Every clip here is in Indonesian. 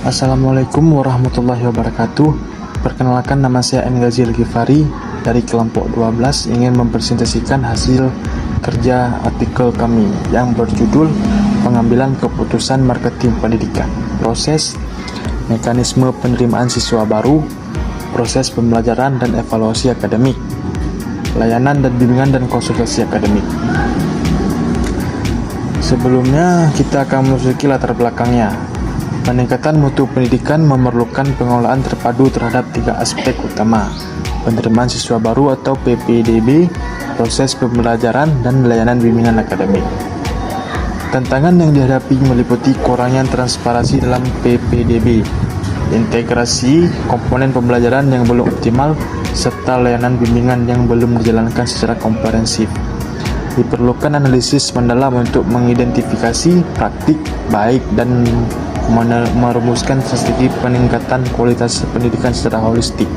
Assalamualaikum warahmatullahi wabarakatuh. Perkenalkan, nama saya M. Ghazil Ghifari dari kelompok 12 ingin mempresentasikan hasil kerja artikel kami yang berjudul Pengambilan Keputusan Marketing Pendidikan, Proses, Mekanisme Penerimaan Siswa Baru, Proses Pembelajaran dan Evaluasi Akademik, Layanan dan Bimbingan dan Konsultasi Akademik. Sebelumnya kita akan memasuki latar belakangnya. Peningkatan mutu pendidikan memerlukan pengelolaan terpadu terhadap 3 aspek utama: penerimaan siswa baru atau PPDB, proses pembelajaran, dan layanan bimbingan akademik. Tantangan yang dihadapi meliputi kurangnya transparansi dalam PPDB, integrasi komponen pembelajaran yang belum optimal, serta layanan bimbingan yang belum dijalankan secara komprehensif. Diperlukan analisis mendalam untuk mengidentifikasi praktik baik dan merumuskan strategi peningkatan kualitas pendidikan secara holistik.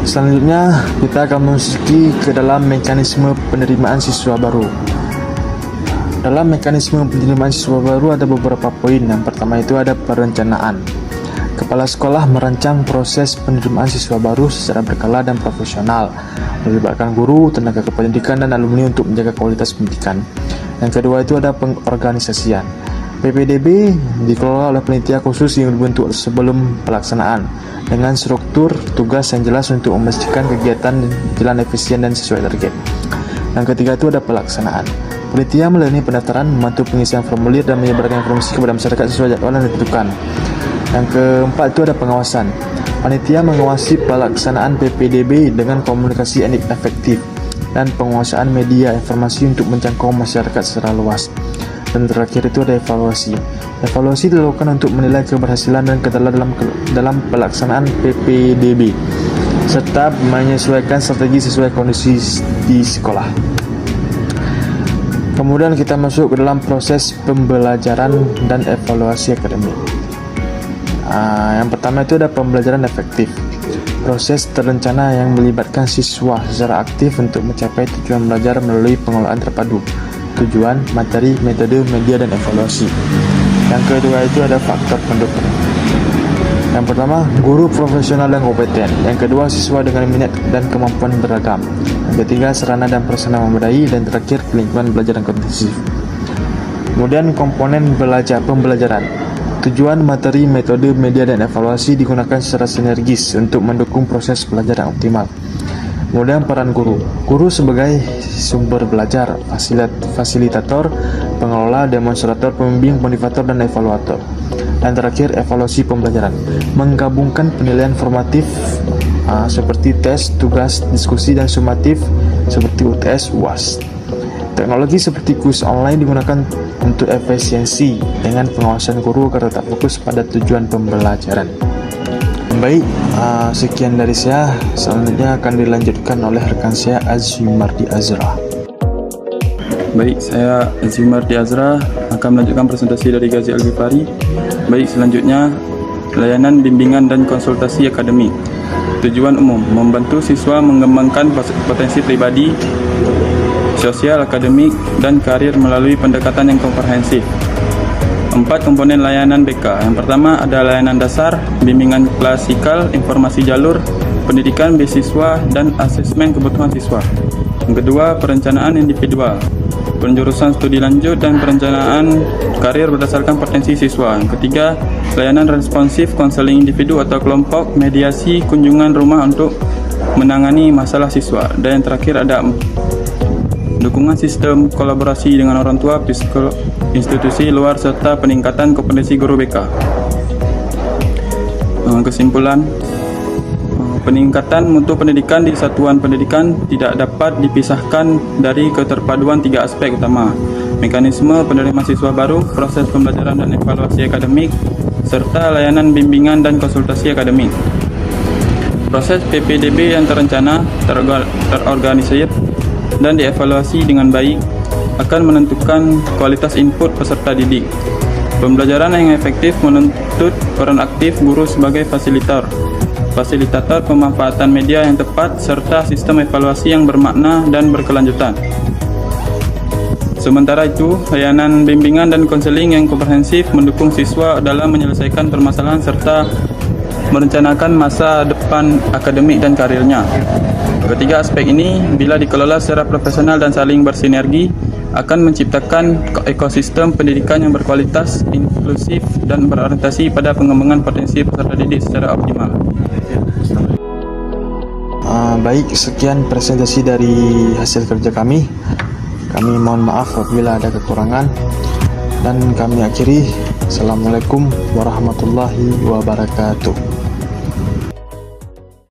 Selanjutnya, kita akan memasuki ke dalam mekanisme penerimaan siswa baru. Dalam mekanisme penerimaan siswa baru ada beberapa poin. Yang pertama itu ada perencanaan. Kepala sekolah merancang proses penerimaan siswa baru secara berkala dan profesional, melibatkan guru, tenaga kependidikan, dan alumni untuk menjaga kualitas pendidikan. Yang kedua itu ada pengorganisasian. PPDB dikelola oleh panitia khusus yang dibentuk sebelum pelaksanaan, dengan struktur tugas yang jelas untuk memastikan kegiatan jalan efisien dan sesuai target. Yang ketiga itu ada pelaksanaan. Panitia melayani pendaftaran, membantu pengisian formulir, dan menyebarkan informasi kepada masyarakat sesuai jadwal yang ditentukan. Yang keempat itu ada pengawasan. Panitia mengawasi pelaksanaan PPDB dengan komunikasi yang efektif dan penguasaan media informasi untuk menjangkau masyarakat secara luas. Dan terakhir itu ada evaluasi. Evaluasi dilakukan untuk menilai keberhasilan dan kendala dalam pelaksanaan PPDB, serta menyesuaikan strategi sesuai kondisi di sekolah. Kemudian kita masuk ke dalam proses pembelajaran dan evaluasi akademik. Yang pertama itu ada pembelajaran efektif. Proses terencana yang melibatkan siswa secara aktif untuk mencapai tujuan belajar melalui pengelolaan terpadu tujuan, materi, metode, media, dan evaluasi. Yang kedua itu ada faktor pendukung. Yang pertama, guru profesional dan kompeten. Yang kedua, siswa dengan minat dan kemampuan beragam. Yang ketiga, sarana dan prasarana memadai. Dan terakhir, lingkungan belajar yang kondusif. Kemudian komponen pembelajaran. Tujuan, materi, metode, media, dan evaluasi digunakan secara sinergis untuk mendukung proses belajar yang optimal. Kemudian peran guru. Guru sebagai sumber belajar, fasilitator, pengelola, demonstrator, pembimbing, motivator, dan evaluator. Dan terakhir, evaluasi pembelajaran. Menggabungkan penilaian formatif seperti tes, tugas, diskusi, dan sumatif seperti UTS, UAS. Teknologi seperti kuis online digunakan untuk efisiensi dengan pengawasan guru agar tetap fokus pada tujuan pembelajaran. Baik, sekian dari saya. Selanjutnya akan dilanjutkan oleh rekan saya Azumardi Azra. Baik, saya Azumardi Azra akan melanjutkan presentasi dari Ghazil Ghifari. Baik, selanjutnya layanan bimbingan dan konsultasi akademik. Tujuan umum: membantu siswa mengembangkan potensi pribadi, sosial, akademik, dan karir melalui pendekatan yang komprehensif. 4 komponen layanan BK. Yang pertama ada layanan dasar, bimbingan klasikal, informasi jalur, pendidikan beasiswa, dan asesmen kebutuhan siswa. Yang kedua, perencanaan individual, penjurusan studi lanjut, dan perencanaan karir berdasarkan potensi siswa. Yang ketiga, layanan responsif, konseling individu atau kelompok, mediasi, kunjungan rumah untuk menangani masalah siswa. Dan yang terakhir ada dukungan sistem kolaborasi dengan orang tua, institusi luar, serta peningkatan kompetensi guru BK. Kesimpulan, peningkatan mutu pendidikan di satuan pendidikan tidak dapat dipisahkan dari keterpaduan 3 aspek utama: mekanisme penerimaan siswa baru, proses pembelajaran dan evaluasi akademik, serta layanan bimbingan dan konsultasi akademik. Proses PPDB yang terencana, terorganisir, dan dievaluasi dengan baik akan menentukan kualitas input peserta didik. Pembelajaran yang efektif menuntut peran aktif guru sebagai fasilitator, pemanfaatan media yang tepat, serta sistem evaluasi yang bermakna dan berkelanjutan. Sementara itu, layanan bimbingan dan konseling yang komprehensif mendukung siswa dalam menyelesaikan permasalahan serta merencanakan masa depan akademik dan karirnya. Ketiga aspek ini, bila dikelola secara profesional dan saling bersinergi, akan menciptakan ekosistem pendidikan yang berkualitas, inklusif, dan berorientasi pada pengembangan potensi peserta didik secara optimal. Baik, sekian presentasi dari hasil kerja kami. Kami mohon maaf apabila ada kekurangan, dan kami akhiri. Assalamualaikum warahmatullahi wabarakatuh.